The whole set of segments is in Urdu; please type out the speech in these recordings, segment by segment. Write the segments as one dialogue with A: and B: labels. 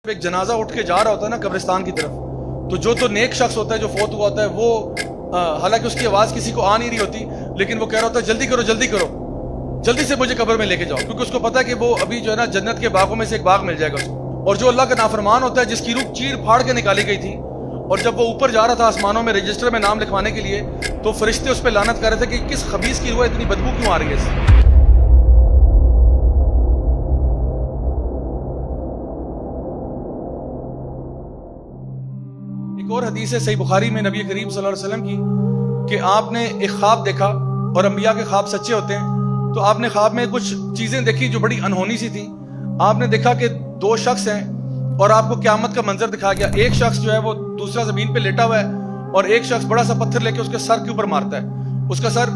A: ایک جنازہ اٹھ کے جا رہا ہوتا ہے نا قبرستان کی طرف، تو جو تو نیک شخص ہوتا ہے جو فوت ہوا ہوتا ہے وہ حالانکہ اس کی آواز کسی کو آ نہیں رہی ہوتی، لیکن وہ کہہ رہا ہوتا ہے جلدی کرو جلدی کرو، جلدی سے مجھے قبر میں لے کے جاؤ، کیونکہ اس کو پتا ہے کہ وہ ابھی جو ہے نا جنت کے باغوں میں سے ایک باغ مل جائے گا اس کو۔ اور جو اللہ کا نافرمان ہوتا ہے جس کی روح چیر پھاڑ کے نکالی گئی تھی، اور جب وہ اوپر جا رہا تھا آسمانوں میں رجسٹر میں نام لکھوانے کے لیے، تو فرشتے اس پہ لعنت کر رہے تھے کہ کس خبیث کی روح اتنی بدبو کیوں آ رہی ہے اس سے۔ ایک اور حدیث ہے صحیح بخاری میں نبی کریم صلی اللہ علیہ وسلم کی کہ آپ نے ایک خواب دیکھا، اور انبیاء کے خواب سچے ہوتے ہیں، تو آپ نے خواب میں کچھ چیزیں دیکھی جو بڑی انہونی سی تھیں۔ آپ نے دیکھا کہ دو شخص ہیں اور آپ کو قیامت کا منظر دکھا گیا۔ ایک شخص جو ہے وہ دوسرا زمین پہ لیٹا ہوا ہے، اور ایک شخص بڑا سا پتھر لے کے اس کے سر کے اوپر مارتا ہے، اس کا سر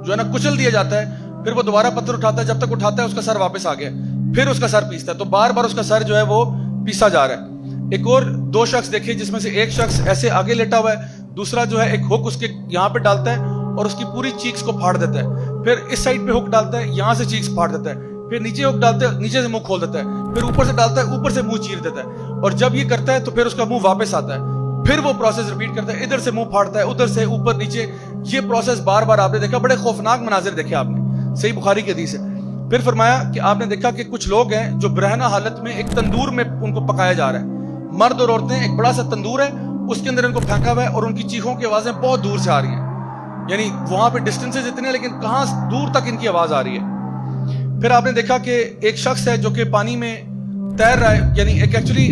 A: جو ہے نا کچل دیا جاتا ہے، پھر وہ دوبارہ پتھر اٹھاتا ہے، جب تک اٹھاتا ہے اس کا سر واپس آ گیا، پھر اس کا سر پیستا ہے، تو بار بار اس کا سر جو ہے وہ پیسا جا رہا ہے۔ ایک اور دو شخص دیکھے جس میں سے ایک شخص ایسے آگے لیٹا ہوا ہے، دوسرا جو ہے ایک ہک اس کے یہاں پہ ڈالتا ہے اور اس کی پوری چیکس کو پھاڑ دیتا ہے، پھر اس سائڈ پہ ہک ڈالتا ہے، یہاں سے چیکس پھاڑ دیتا ہے، پھر نیچے ہک ڈالتا ہے، نیچے سے منہ کھول دیتا ہے، پھر اوپر سے ڈالتا ہے، اوپر سے منہ چیر دیتا ہے، اور جب یہ کرتا ہے تو پھر اس کا منہ واپس آتا ہے، پھر وہ پروسیس ریپیٹ کرتا ہے، ادھر سے منہ پھاڑتا ہے، ادھر سے اوپر نیچے، یہ پروسیس بار بار آپ نے دیکھا۔ بڑے خوفناک مناظر دیکھے آپ نے، صحیح بخاری کی حدیث ہے۔ پھر فرمایا کہ آپ نے دیکھا کہ کچھ لوگ ہیں جو برہنہ حالت میں ایک تندور میں ان کو پکایا جا رہا ہے، مرد اور عورتیں، ایک بڑا سا تندور ہے، اس کے اندر ان کو پھینکا ہوا ہے، اور ان کی چیخوں کی آوازیں بہت دور سے آ رہی ہیں، یعنی وہاں پہ ڈسٹینسز اتنے ہیں لیکن کہاں دور تک ان کی آواز آ رہی ہے۔ پھر آپ نے دیکھا کہ ایک شخص ہے جو کہ پانی میں تیر رہا ہے، یعنی ایک ایکچولی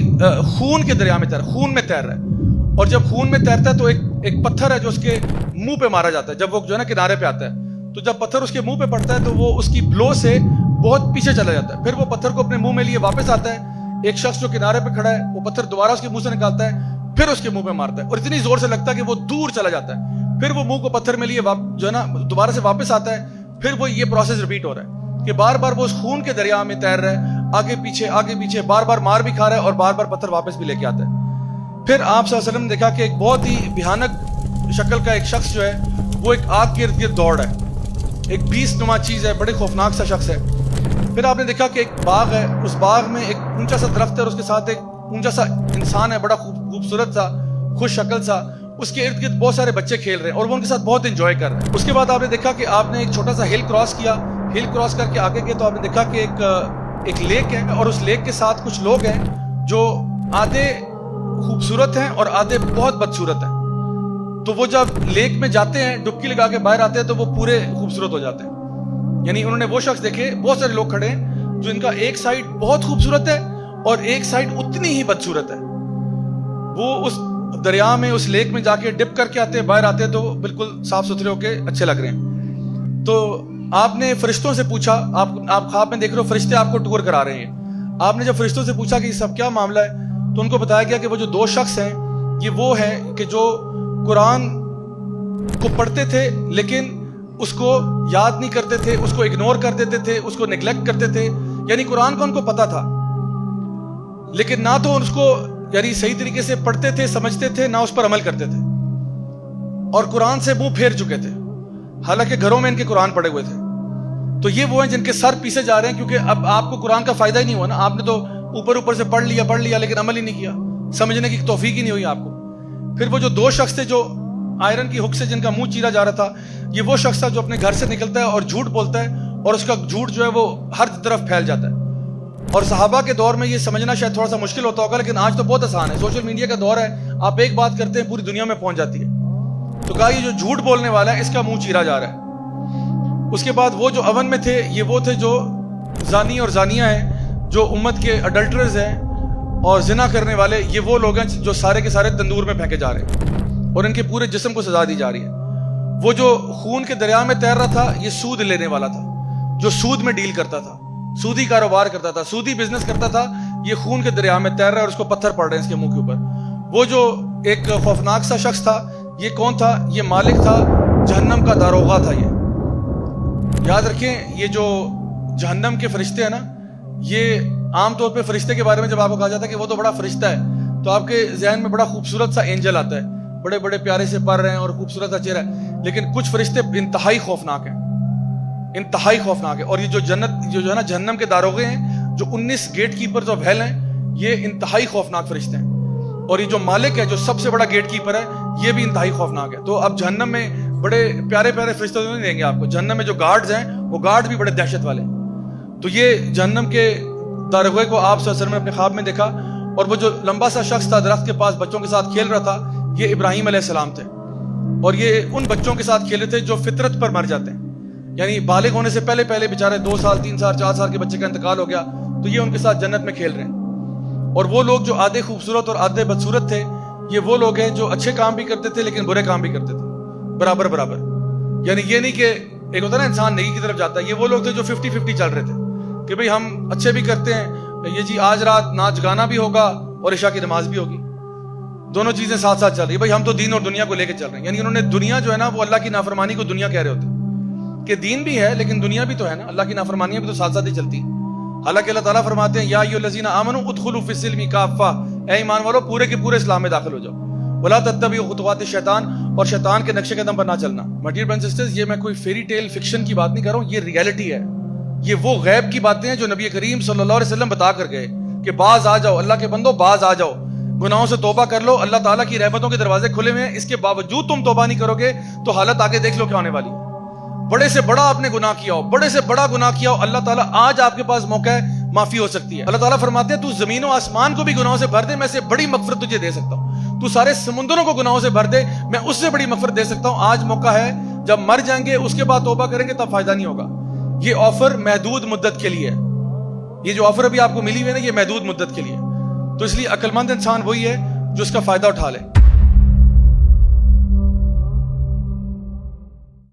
A: خون کے دریا میں خون میں تیر رہا ہے، اور جب خون میں تیرتا ہے تو ایک پتھر ہے جو اس کے منہ پہ مارا جاتا ہے، جب وہ جو ہے نا کنارے پہ آتا ہے، تو جب پتھر اس کے منہ پہ پڑتا ہے تو وہ اس کی بلو سے بہت پیچھے چلا جاتا ہے، پھر وہ پتھر کو اپنے منہ میں لیے واپس آتا ہے، ایک شخص جو کنارے پہ کھڑا ہے وہ پتھر دوبارہ اس کے منہ سے نکالتا ہے، پھر اس کے منہ پہ مارتا ہے، اور اتنی زور سے لگتا ہے کہ وہ دور چلا جاتا ہے، پھر وہ منہ کو پتھر میں لیے جو ہے نا دوبارہ سے واپس آتا ہے، پھر وہ یہ پروسیس ریپیٹ ہو رہا ہے کہ بار بار وہ اس خون کے دریا میں تیر رہا ہے، آگے پیچھے بار بار مار بھی کھا رہا ہے اور بار بار پتھر واپس بھی لے کے آتا ہے۔ پھر آپ صلی اللہ علیہ وسلم نے دیکھا کہ ایک بہت ہی بھیانک شکل کا ایک شخص جو ہے وہ ایک آگ کے ارد گرد دوڑ ہے، ایک بیست نما چیز ہے، بڑے خوفناک سا شخص ہے۔ پھر آپ نے دیکھا کہ ایک باغ ہے، اس باغ میں ایک اونچا سا درخت ہے اور اس کے ساتھ ایک اونچا سا انسان ہے، بڑا خوبصورت سا، خوش شکل سا، اس کے ارد گرد بہت سارے بچے کھیل رہے ہیں اور وہ ان کے ساتھ بہت انجوائے کر رہے ہیں۔ اس کے بعد آپ نے دیکھا کہ آپ نے ایک چھوٹا سا ہل کراس کیا، ہل کراس کر کے آگے گئے تو آپ نے دیکھا کہ ایک لیک ہے، اور اس لیک کے ساتھ کچھ لوگ ہیں جو آدھے خوبصورت ہیں اور آدھے بہت بدصورت ہیں، تو وہ جب لیک میں جاتے ہیں ڈبکی لگا کے باہر آتے ہیں تو وہ پورے خوبصورت ہو جاتے ہیں، یعنی انہوں نے وہ شخص دیکھے، بہت سارے لوگ کھڑے ہیں جو ان کا ایک سائڈ بہت خوبصورت ہے اور ایک سائڈ اتنی ہی بدصورت ہے، وہ اس دریا میں اس لیک میں جا کے ڈپ کر کے آتے ہیں، باہر آتے ہیں تو بالکل صاف ستھرے ہو کے اچھے لگ رہے ہیں۔ تو آپ نے فرشتوں سے پوچھا، آپ خواب میں دیکھ رہے ہو فرشتے آپ کو ٹور کرا رہے ہیں، آپ نے جب فرشتوں سے پوچھا کہ یہ سب کیا معاملہ ہے تو ان کو بتایا گیا کہ وہ جو دو شخص ہیں یہ وہ ہیں کہ جو قرآن کو پڑھتے تھے لیکن اس کو یاد نہیں کرتے تھے، اس کو اگنور کر دیتے تھے، اس کو نیگلیکٹ کرتے تھے، یعنی قرآن کو ان کو پتا تھا لیکن نہ تو اس کو یعنی صحیح طریقے سے پڑھتے تھے، سمجھتے تھے، نہ اس پر عمل کرتے تھے، اور قرآن سے منہ پھیر چکے تھے، حالانکہ گھروں میں ان کے قرآن پڑھے ہوئے تھے۔ تو یہ وہ ہیں جن کے سر پیسے جا رہے ہیں، کیونکہ اب آپ کو قرآن کا فائدہ ہی نہیں ہوا نا، آپ نے تو اوپر سے پڑھ لیا لیکن عمل ہی نہیں کیا، سمجھنے کی توفیق ہی نہیں ہوئی آپ کو۔ پھر وہ جو دو شخص تھے جو آئرن کی ہک سے جن کا منہ چیرا جا رہا تھا، یہ وہ شخص تھا جو اپنے گھر سے نکلتا ہے اور جھوٹ بولتا ہے، اور اس کا جھوٹ جو ہے وہ ہر طرف پھیل جاتا ہے، اور صحابہ کے دور میں یہ سمجھنا شاید تھوڑا سا مشکل ہوتا ہوگا، لیکن آج تو بہت آسان ہے، سوشل میڈیا کا دور ہے، آپ ایک بات کرتے ہیں پوری دنیا میں پہنچ جاتی ہے۔ تو کہا یہ جو جھوٹ بولنے والا ہے اس کا منہ چیرا جا رہا ہے۔ اس کے بعد وہ جو اون میں تھے یہ وہ تھے جو زانی اور زانیہ ہیں، جو امت کے اڈلٹرز ہیں اور زنا کرنے والے، یہ وہ لوگ ہیں جو سارے کے سارے تندور میں پھینکے جا رہے ہیں اور ان کے پورے جسم کو سزا دی جا رہی ہے۔ وہ جو خون کے دریا میں تیر رہا تھا یہ سود لینے والا تھا، جو سود میں ڈیل کرتا تھا، سودی کاروبار کرتا تھا، سودی بزنس کرتا تھا، یہ خون کے دریا میں تیر رہا ہے اور اس کو پتھر پڑ رہے ہیں اس کے منہ کے اوپر۔ وہ جو ایک خوفناک سا شخص تھا یہ کون تھا؟ یہ مالک تھا، جہنم کا داروغہ تھا۔ یہ یاد رکھیں، یہ جو جہنم کے فرشتے ہیں نا، یہ عام طور پہ فرشتے کے بارے میں جب آپ کو کہا جاتا ہے کہ وہ تو بڑا فرشتہ ہے تو آپ کے ذہن میں بڑا خوبصورت سا اینجل آتا ہے، بڑے بڑے پیارے سے پر رہے ہیں اور خوبصورت سا چہرہ ہے، لیکن کچھ فرشتے انتہائی خوفناک ہیں، انتہائی خوفناک ہے۔ اور یہ جو جنت جو ہے نا جہنم کے داروغے ہیں، جو 19 گیٹ کیپرز آف ہیل ہیں، یہ انتہائی خوفناک فرشتے ہیں، اور یہ جو مالک ہے، جو سب سے بڑا گیٹ کیپر ہے، یہ بھی انتہائی خوفناک ہے. تو اب جہنم میں بڑے پیارے پیارے فرشتے تو نہیں دیں گے آپ کو، جہنم میں جو گارڈز ہیں وہ گارڈ بھی بڑے دہشت والے. تو یہ جہنم کے داروغے کو آپ صلی اللہ علیہ وسلم نے اپنے خواب میں دیکھا، اور وہ جو لمبا سا شخص تھا درخت کے پاس بچوں کے ساتھ کھیل رہا تھا، یہ ابراہیم علیہ السلام تھے. اور یہ ان بچوں کے ساتھ کھیلے تھے جو فطرت پر مر جاتے ہیں، یعنی بالغ ہونے سے پہلے پہلے بیچارے 2 سال 3 سال 4 سال کے بچے کا انتقال ہو گیا، تو یہ ان کے ساتھ جنت میں کھیل رہے ہیں. اور وہ لوگ جو آدھے خوبصورت اور آدھے بدصورت تھے، یہ وہ لوگ ہیں جو اچھے کام بھی کرتے تھے لیکن برے کام بھی کرتے تھے برابر برابر. یعنی یہ نہیں کہ ایک ہوتا ہے نا انسان نیکی کی طرف جاتا ہے، یہ وہ لوگ تھے جو 50-50 چل رہے تھے کہ بھئی ہم اچھے بھی کرتے ہیں، یہ جی آج رات ناچ گانا بھی ہوگا اور عشاء کی نماز بھی ہوگی، دونوں چیزیں ساتھ ساتھ چل رہی ہیں. بھئی ہم تو دین اور دنیا کو لے کے چل رہے ہیں. یعنی انہوں نے دنیا جو ہے نا وہ اللہ کی نافرمانی کو دنیا کہہ رہے ہوتے ہیں کہ دین بھی ہے لیکن دنیا بھی تو ہے نا، اللہ کی نافرمانیاں بھی تو ساتھ ساتھ ہی چلتی ہیں. حالانکہ اللہ تعالیٰ فرماتے ہیں یا ایھا الذین آمنوا ادخلوا فی السلم کافہ، اے ایمان والو پورے کے پورے اسلام میں داخل ہو جاؤ. ولا تتبعوا خطوات الشیطان، اور شیطان کے نقش قدم پر نہ چلنا. مائی ڈیئر سسٹرز، یہ میں کوئی فیری ٹیل فکشن کی بات نہیں کر رہا ہوں، یہ ریئلٹی ہے. یہ وہ غیب کی باتیں ہیں جو نبی کریم صلی اللہ علیہ وسلم بتا کر گئے کہ باز آ جاؤ، اللہ کے بندو باز آ جاؤ، گناہوں سے توبہ کر لو، اللہ تعالیٰ کی رحمتوں کے دروازے کھلے ہوئے ہیں. اس کے باوجود تم توبہ نہیں کرو گے تو حالت آگے دیکھ لو کیا ہونے والی ہے. بڑے سے بڑا آپ نے گناہ کیا ہو، بڑے سے بڑا گناہ کیا ہو، اللہ تعالیٰ آج آپ کے پاس موقع ہے، معافی ہو سکتی ہے. اللہ تعالیٰ فرماتے ہیں تو زمین و آسمان کو بھی گناہوں سے بھر دے، میں سے بڑی مغفرت تجھے دے سکتا ہوں. تو سارے سمندروں کو گناہوں سے بھر دے، میں اس سے بڑی مغفرت دے سکتا ہوں. آج موقع ہے، جب مر جائیں گے اس کے بعد توبہ کریں گے تب فائدہ نہیں ہوگا. یہ آفر محدود مدت کے لیے ہے، یہ جو آفر ابھی آپ کو ملی ہوئی ہے نا، یہ محدود مدت کے لیے. تو اس لیے عقل مند انسان وہی ہے جو اس کا فائدہ اٹھا لے.